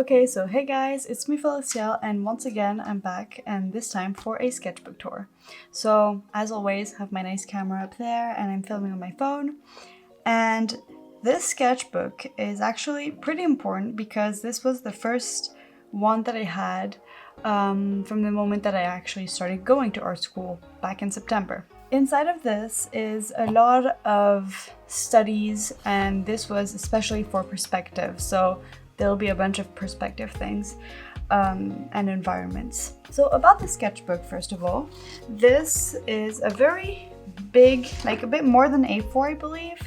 Okay, so hey guys, it's me Feliciel, and once again I'm back, and this time for a sketchbook tour. So as always, I have my nice camera up there and I'm filming on my phone. And this sketchbook is actually pretty important because this was the first one that I had from the moment that I actually started going to art school back in September. Inside of this is a lot of studies, and this was especially for perspective. So there'll be a bunch of perspective things and environments. So about the sketchbook, first of all, this is a very big, like a bit more than A4, I believe,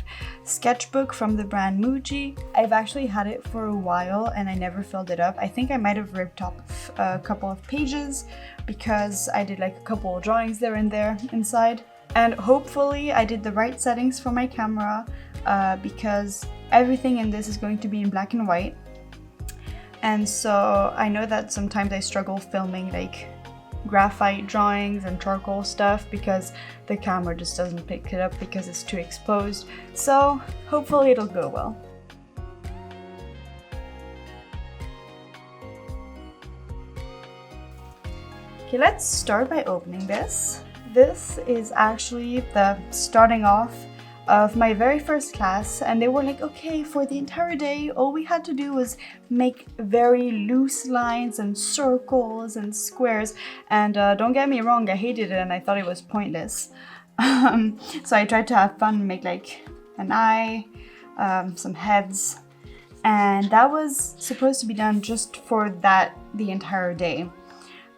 sketchbook from the brand Muji. I've actually had it for a while and I never filled it up. I think I might have ripped off a couple of pages because I did like a couple of drawings there and there inside. And hopefully I did the right settings for my camera because everything in this is going to be in black and white. And so I know that sometimes I struggle filming like graphite drawings and charcoal stuff because the camera just doesn't pick it up because it's too exposed. So hopefully it'll go well. Okay, let's start by opening this. This is actually the starting off of my very first class, and they were like, okay, for the entire day all we had to do was make very loose lines and circles and squares, and don't get me wrong, I hated it and I thought it was pointless. So I tried to have fun and make like an eye, some heads, and that was supposed to be done just for that the entire day.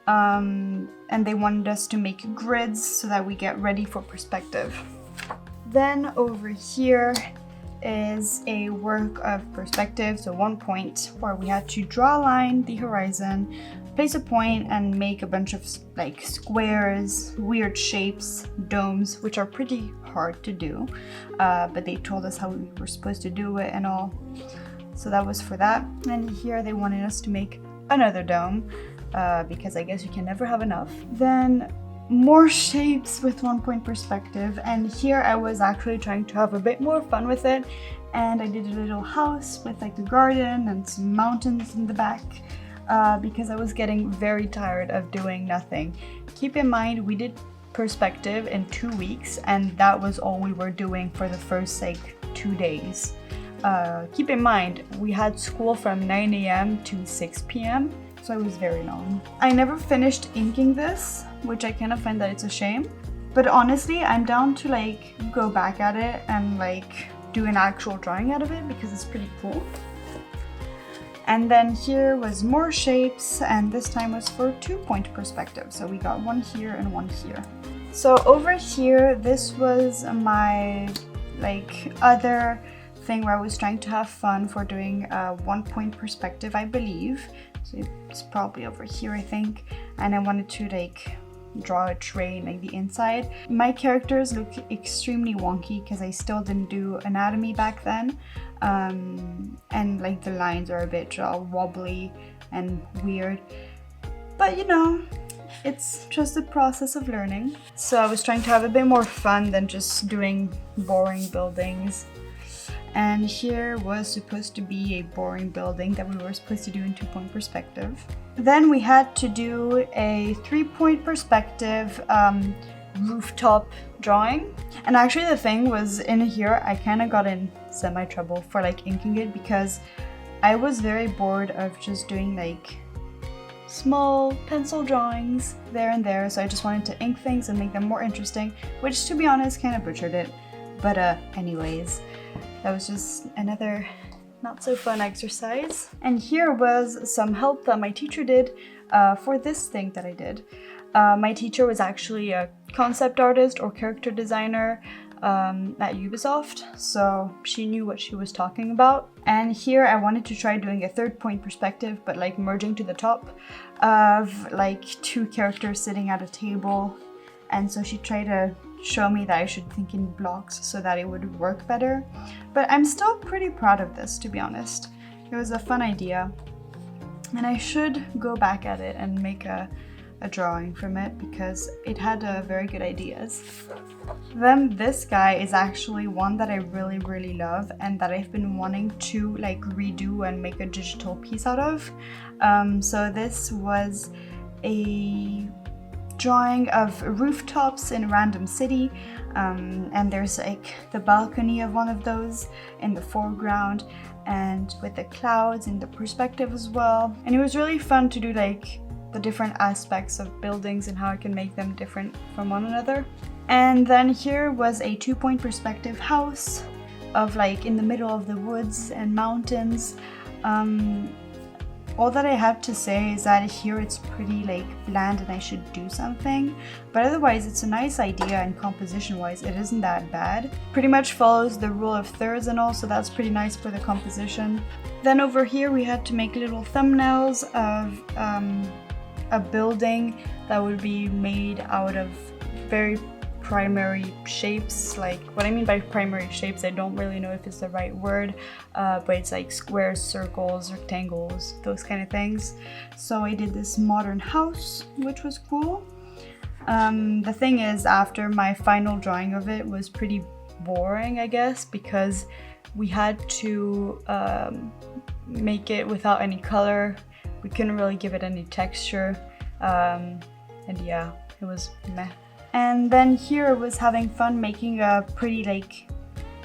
And they wanted us to make grids so that we get ready for perspective. Then over here is a work of perspective, so one point where we had to draw a line, the horizon, place a point and make a bunch of like squares, weird shapes, domes, which are pretty hard to do, but they told us how we were supposed to do it and all. So that was for that. And here they wanted us to make another dome because I guess you can never have enough. Then more shapes with 1 point perspective, and here I was actually trying to have a bit more fun with it, and I did a little house with like a garden and some mountains in the back because I was getting very tired of doing nothing. Keep in mind we did perspective in 2 weeks, and that was all we were doing for the first like 2 days. Keep in mind we had school from 9 a.m. to 6 p.m. so it was very long. I never finished inking this, which I kind of find that it's a shame. But honestly, I'm down to like go back at it and like do an actual drawing out of it because it's pretty cool. And then here was more shapes, and this time was for 2 point perspective. So we got one here and one here. So over here, this was my like other thing where I was trying to have fun for doing 1 point perspective, I believe. So it's probably over here, I think. And I wanted to like draw a train, like the inside. My characters look extremely wonky because I still didn't do anatomy back then. And like the lines are a bit wobbly and weird. But you know, it's just a process of learning. So I was trying to have a bit more fun than just doing boring buildings. And here was supposed to be a boring building that we were supposed to do in 2 point perspective. Then we had to do a 3 point perspective rooftop drawing. And actually the thing was, in here I kind of got in semi-trouble for like inking it because I was very bored of just doing like small pencil drawings there and there. So I just wanted to ink things and make them more interesting, which to be honest kind of butchered it. But anyways, that was just another not so fun exercise. And here was some help that my teacher did for this thing that I did. My teacher was actually a concept artist or character designer at Ubisoft, so she knew what she was talking about. And here I wanted to try doing a 3rd point perspective, but like merging to the top of like 2 characters sitting at a table. And so she tried to show me that I should think in blocks so that it would work better. But I'm still pretty proud of this, to be honest. It was a fun idea, and I should go back at it and make a a drawing from it because it had very good ideas. Then this guy is actually one that I really love and that I've been wanting to like redo and make a digital piece out of. So this was a drawing of rooftops in a random city, and there's like the balcony of one of those in the foreground and with the clouds in the perspective as well. And it was really fun to do like the different aspects of buildings and how I can make them different from one another. And then here was a 2-point perspective house of like in the middle of the woods and mountains. All that I have to say is that here it's pretty like bland and I should do something, but otherwise it's a nice idea and composition wise it isn't that bad. Pretty much follows the rule of thirds and all, so that's pretty nice for the composition. Then over here we had to make little thumbnails of a building that would be made out of very primary shapes. Like what I mean by primary shapes, I don't really know if it's the right word, but it's like squares, circles, rectangles, those kind of things. So I did this modern house, which was cool. The thing is, after my final drawing of it was pretty boring, I guess, because we had to make it without any color. We couldn't really give it any texture, and yeah, it was meh. And then here was having fun making a pretty like,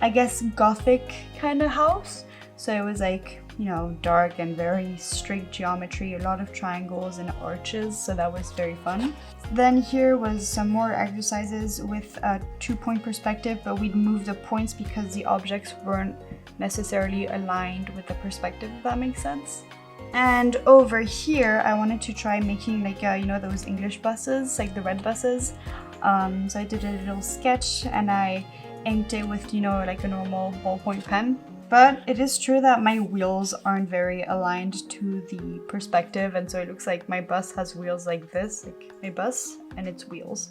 I guess, gothic kind of house. So it was like, you know, dark and very straight geometry, a lot of triangles and arches, so that was very fun. Then here was some more exercises with a 2-point perspective, but we'd move the points because the objects weren't necessarily aligned with the perspective, if that makes sense. And over here I wanted to try making like you know, those English buses, like the red buses. So I did a little sketch and I inked it with, you know, like a normal ballpoint pen. But it is true that my wheels aren't very aligned to the perspective, and so it looks like my bus has wheels like this, like my bus and its wheels.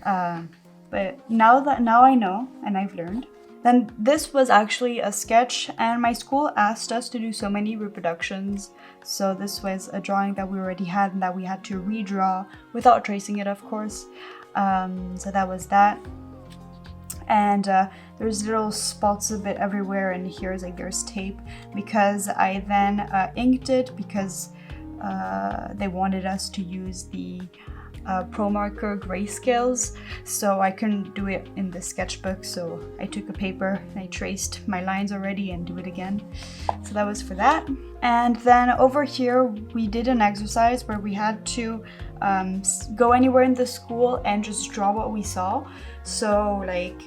But now I know and I've learned. Then this was actually a sketch, and my school asked us to do so many reproductions. So this was a drawing that we already had and that we had to redraw without tracing it, of course. So that was that. And there's little spots a bit everywhere, and here's like there's tape because I then inked it because they wanted us to use the Pro Marker grayscales, so I couldn't do it in the sketchbook, so I took a paper and I traced my lines already and do it again. So that was for that. And then over here we did an exercise where we had to go anywhere in the school and just draw what we saw. So like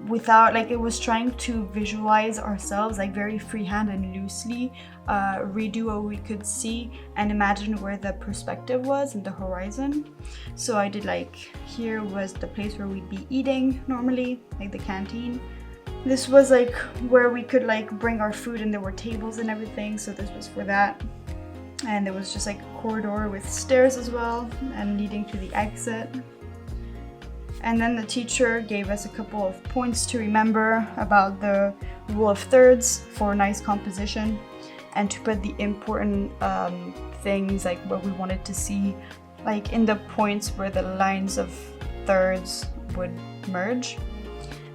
without, like, it was trying to visualize ourselves like very freehand and loosely, redo what we could see and imagine where the perspective was and the horizon. So I did like, here was the place where we'd be eating normally, like the canteen. This was like where we could like bring our food and there were tables and everything, so this was for that. And there was just like a corridor with stairs as well and leading to the exit. And then the teacher gave us a couple of points to remember about the rule of thirds for nice composition and to put the important things like what we wanted to see like in the points where the lines of thirds would merge.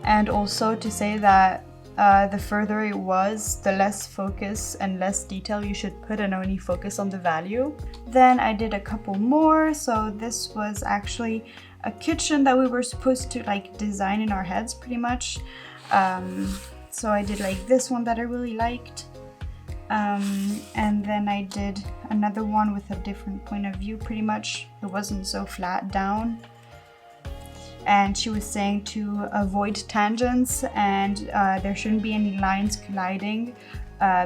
And also to say that the further it was, the less focus and less detail you should put and only focus on the value. Then I did a couple more. So this was actually a kitchen that we were supposed to like design in our heads pretty much. So I did like this one that I really liked. And then I did another one with a different point of view pretty much. It wasn't so flat down. And she was saying to avoid tangents and there shouldn't be any lines colliding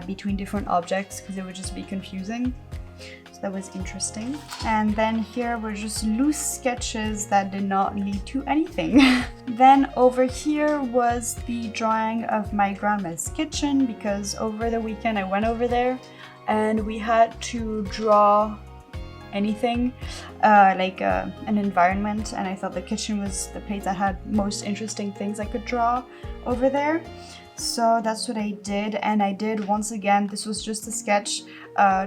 between different objects because it would just be confusing. So that was interesting. And then here were just loose sketches that did not lead to anything. Then over here was the drawing of my grandma's kitchen, because over the weekend I went over there and we had to draw anything, like an environment, and I thought the kitchen was the place that had most interesting things I could draw over there. So that's what I did, and I did once again, this was just a sketch,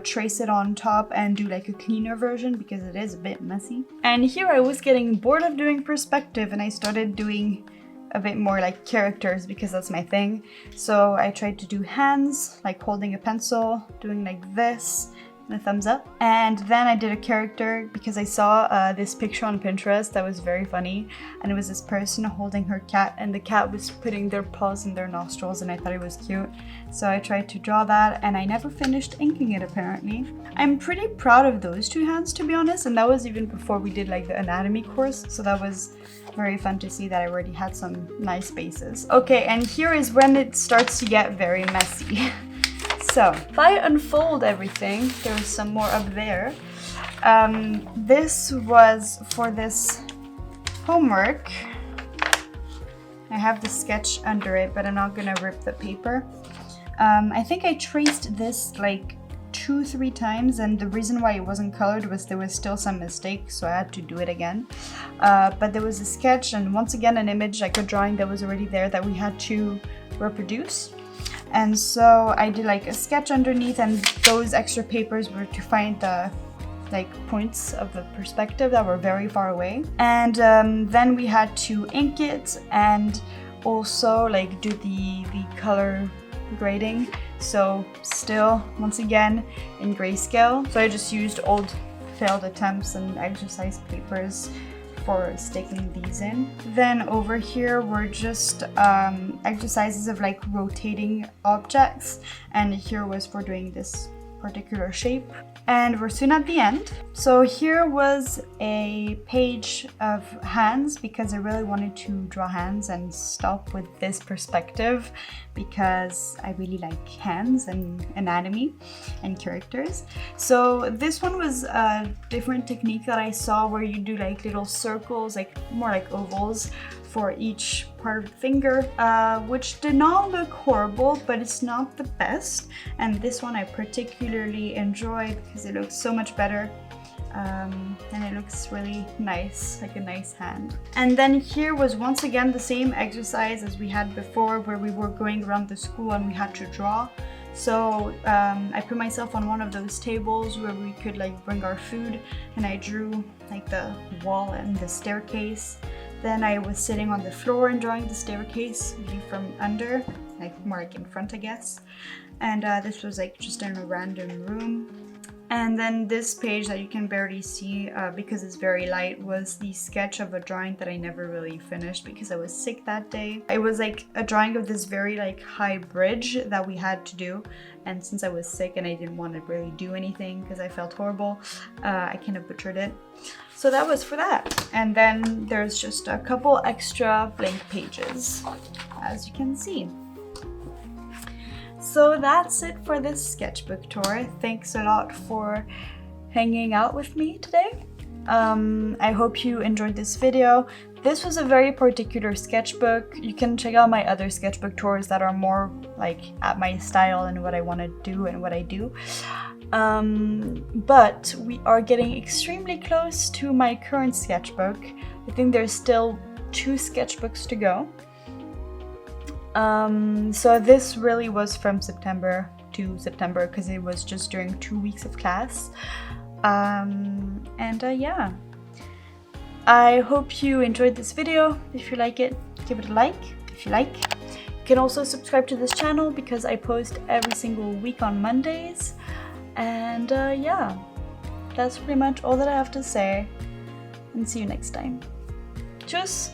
trace it on top and do like a cleaner version because it is a bit messy. And here I was getting bored of doing perspective and I started doing a bit more like characters because that's my thing. So I tried to do hands, like holding a pencil, doing like this, and a thumbs up. And then I did a character because I saw this picture on Pinterest that was very funny, and it was this person holding her cat and the cat was putting their paws in their nostrils, and I thought it was cute. So I tried to draw that and I never finished inking it apparently. I'm pretty proud of those two hands, to be honest, and that was even before we did like the anatomy course, so that was very fun to see that I already had some nice bases. Okay, and here is when it starts to get very messy. So if I unfold everything, there's some more up there. This was for this homework. I have the sketch under it, but I'm not gonna rip the paper. I think I traced this like 2-3 times, and the reason why it wasn't colored was there was still some mistake, so I had to do it again. But there was a sketch and once again an image, like a drawing that was already there that we had to reproduce. And so I did like a sketch underneath, and those extra papers were to find the like points of the perspective that were very far away. And then we had to ink it and also like do the color grading. So still, once again, in grayscale. So I just used old failed attempts and exercise papers for sticking these in. Then over here were just exercises of like rotating objects, and here was for doing this particular shape. And we're soon at the end. So here was a page of hands because I really wanted to draw hands and stop with this perspective because I really like hands and anatomy and characters. So this one was a different technique that I saw where you do like little circles, like more like ovals for each part of the finger, which did not look horrible, but it's not the best. And this one I particularly enjoy because it looks so much better. And it looks really nice, like a nice hand. And then here was once again the same exercise as we had before, where we were going around the school and we had to draw. So I put myself on one of those tables where we could like bring our food, and I drew like the wall and the staircase. Then I was sitting on the floor and drawing the staircase view from under, like more like in front, I guess. And this was like just in a random room. And then this page that you can barely see because it's very light was the sketch of a drawing that I never really finished because I was sick that day. It was like a drawing of this very like high bridge that we had to do, and since I was sick and I didn't want to really do anything because I felt horrible, I kind of butchered it. So that was for that. And then there's just a couple extra blank pages, as you can see. So that's it for this sketchbook tour. Thanks a lot for hanging out with me today. I hope you enjoyed this video. This was a very particular sketchbook. You can check out my other sketchbook tours that are more like at my style and what I want to do and what I do. But we are getting extremely close to my current sketchbook. I think there's still 2 sketchbooks to go. So this really was from September to September because it was just during 2 weeks of class. Yeah, I hope you enjoyed this video. If you like it, give it a like if you like. You can also subscribe to this channel because I post every single week on Mondays. And yeah, that's pretty much all that I have to say, and see you next time. Tschüss!